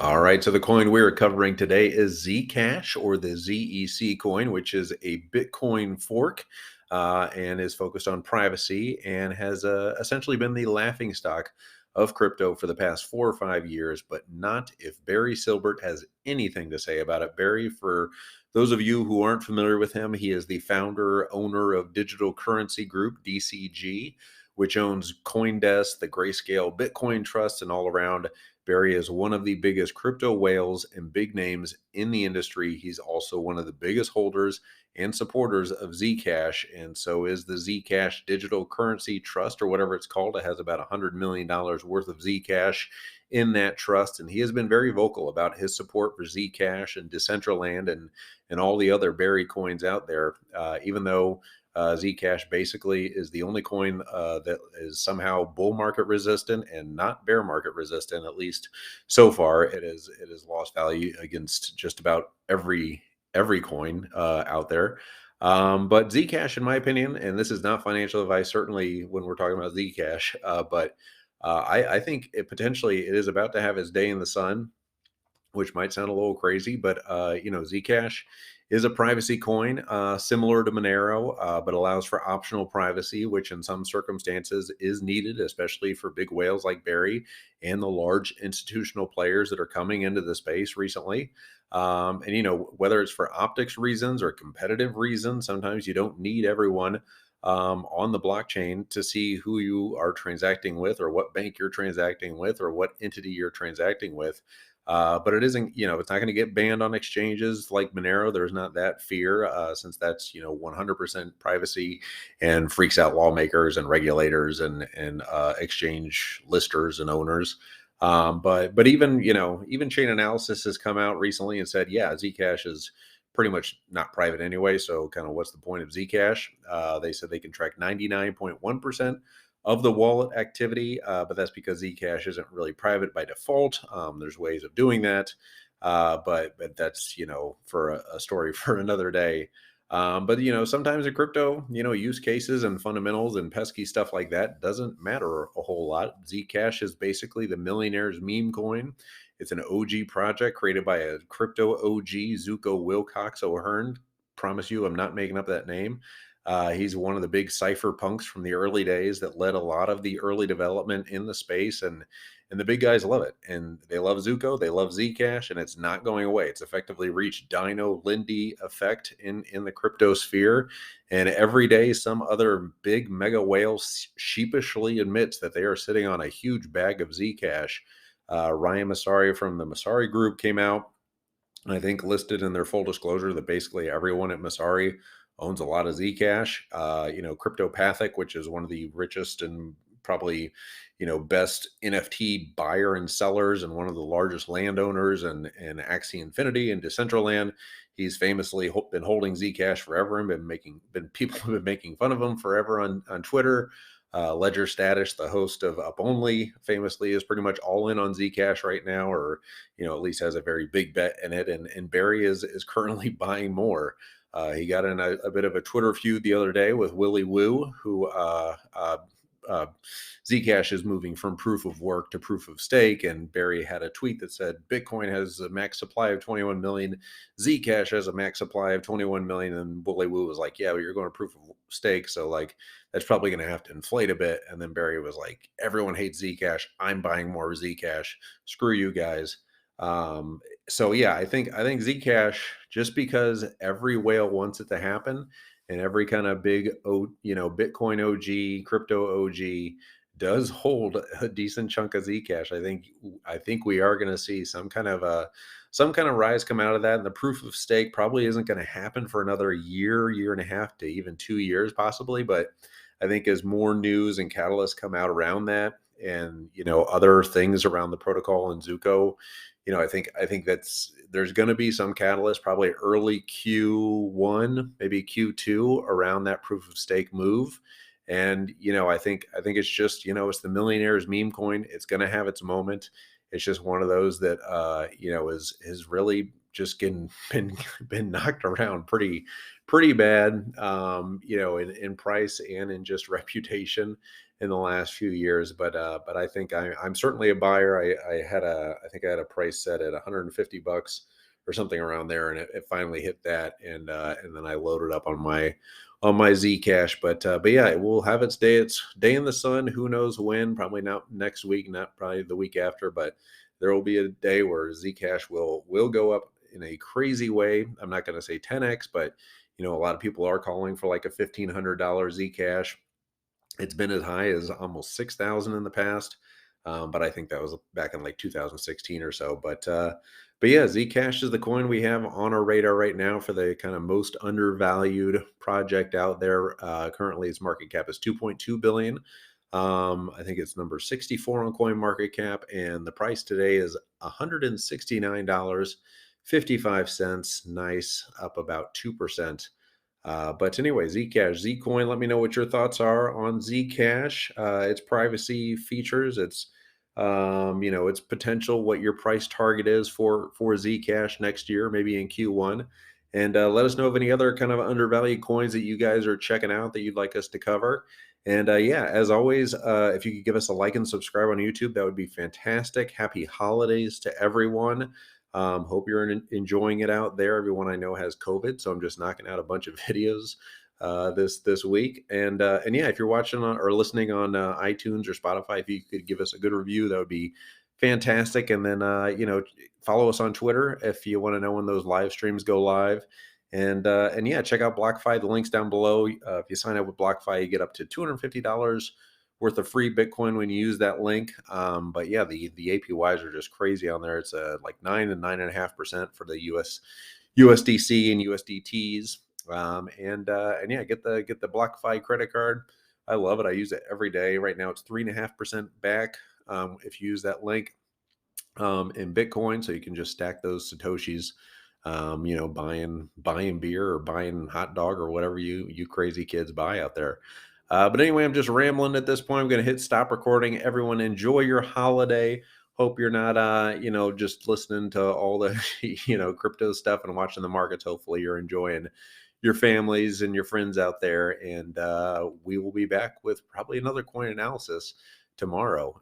All right, so the coin we're covering today is Zcash or the ZEC coin, which is a Bitcoin fork and is focused on privacy and has essentially been the laughing stock of crypto for the past 4 or 5 years, but not if Barry Silbert has anything to say about it. Barry, for those of you who aren't familiar with him, he is the founder, owner of Digital Currency Group, DCG, which owns Coindesk, the Grayscale Bitcoin Trust, and all around Barry is one of the biggest crypto whales and big names in the industry. He's also one of the biggest holders and supporters of Zcash, and so is the Zcash Digital Currency Trust, or whatever it's called. It has about $100 million worth of Zcash in that trust, and he has been very vocal about his support for Zcash and Decentraland and all the other Barry coins out there, even though Zcash basically is the only coin that is somehow bull market resistant and not bear market resistant. At least so far, it has lost value against just about every coin out there. But Zcash, in my opinion, and this is not financial advice, certainly when we're talking about Zcash, but I think it is about to have its day in the sun, which might sound a little crazy, but Zcash is a privacy coin similar to Monero, but allows for optional privacy, which in some circumstances is needed, especially for big whales like Barry and the large institutional players that are coming into the space recently. And whether it's for optics reasons or competitive reasons, sometimes you don't need everyone on the blockchain to see who you are transacting with, or what bank you're transacting with, or what entity you're transacting with. But it isn't, it's not going to get banned on exchanges like Monero. There's not that fear, since that's, 100% privacy and freaks out lawmakers and regulators and exchange listers and owners. But even Chain Analysis has come out recently and said, yeah, Zcash is pretty much not private anyway. So kind of what's the point of Zcash? They said they can track 99.1% of the wallet activity, but that's because Zcash isn't really private by default. There's ways of doing that, but that's for a story for another day. But sometimes in crypto, use cases and fundamentals and pesky stuff like that doesn't matter a whole lot. Zcash is basically the millionaire's meme coin. It's an OG project created by a crypto OG, Zuko Wilcox O'Hearn. Promise you, I'm not making up that name. He's one of the big cypherpunks from the early days that led a lot of the early development in the space, and the big guys love it, and they love Zuko, they love Zcash, and it's not going away. It's effectively reached Dino Lindy effect in the crypto sphere, and every day some other big mega whale sheepishly admits that they are sitting on a huge bag of Zcash. Ryan Masari from the Masari Group came out, I think, listed in their full disclosure that basically everyone at Masari owns a lot of Zcash. Cryptopathic, which is one of the richest and probably best NFT buyer and sellers, and one of the largest landowners, and Axie Infinity and Decentraland. He's famously been holding Zcash forever and people have been making fun of him forever on Twitter. Ledger Status, the host of Up Only, famously is pretty much all in on Zcash right now, or at least has a very big bet in it. And Barry is currently buying more. He got in a bit of a Twitter feud the other day with Willy Woo, who Zcash is moving from proof of work to proof of stake. And Barry had a tweet that said Bitcoin has a max supply of 21 million. Zcash has a max supply of 21 million. And Willy Woo was like, yeah, but you're going to proof of stake. So like, that's probably going to have to inflate a bit. And then Barry was like, everyone hates Zcash. I'm buying more Zcash. Screw you guys. So yeah, I think Zcash, just because every whale wants it to happen, and every kind of big Bitcoin OG, crypto OG does hold a decent chunk of Zcash. I think we are going to see some kind of rise come out of that, and the proof of stake probably isn't going to happen for another year and a half to even 2 years possibly. But I think as more news and catalysts come out around that, and other things around the protocol and Zuko, I think there's going to be some catalyst, probably early Q1, maybe Q2, around that proof of stake move. And I think it's just it's the millionaire's meme coin. It's going to have its moment. It's just one of those that is really just getting been knocked around pretty bad, in price and in just reputation. in the last few years. But I think I'm certainly a buyer. I think I had a price set at 150 bucks or something around there, and it finally hit that, and then I loaded up on my Zcash. But yeah, it will have its day in the sun. Who knows when? Probably not next week, not probably the week after, but there will be a day where Zcash will go up in a crazy way. I'm not going to say 10x, but a lot of people are calling for like a $1,500 Zcash. It's been as high as almost 6,000 in the past, but I think that was back in like 2016 or so. But yeah, Zcash is the coin we have on our radar right now for the kind of most undervalued project out there. Currently, its market cap is 2.2 billion. I think it's number 64 on Coin Market Cap, and the price today is $169.55. Nice, up about 2%. But anyway, Zcash, Zcoin. Let me know what your thoughts are on Zcash. Its privacy features, its potential, what your price target is for Zcash next year, maybe in Q1, and let us know of any other kind of undervalued coins that you guys are checking out that you'd like us to cover. And yeah, as always, if you could give us a like and subscribe on YouTube, that would be fantastic. Happy holidays to everyone. Hope you're enjoying it out there. Everyone I know has COVID, so I'm just knocking out a bunch of videos this week. And yeah, if you're watching or listening on iTunes or Spotify, if you could give us a good review, that would be fantastic. And then follow us on Twitter if you want to know when those live streams go live. And yeah, check out BlockFi. The link's down below. If you sign up with BlockFi, you get up to $250 worth of free Bitcoin when you use that link. But yeah, the APYs are just crazy on there. It's like 9 and 9.5% for the USDC and USDTs. And yeah, get the BlockFi credit card. I love it. I use it every day. Right now, it's 3.5% back if you use that link in Bitcoin, so you can just stack those satoshis. Buying beer or buying hot dog or whatever you crazy kids buy out there. But anyway, I'm just rambling at this point. I'm going to hit stop recording. Everyone, enjoy your holiday. Hope you're not, just listening to all the, crypto stuff and watching the markets. Hopefully, you're enjoying your families and your friends out there. And we will be back with probably another coin analysis tomorrow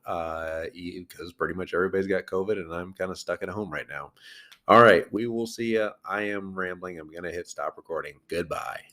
because pretty much everybody's got COVID and I'm kind of stuck at home right now. All right, we will see you. I am rambling. I'm going to hit stop recording. Goodbye.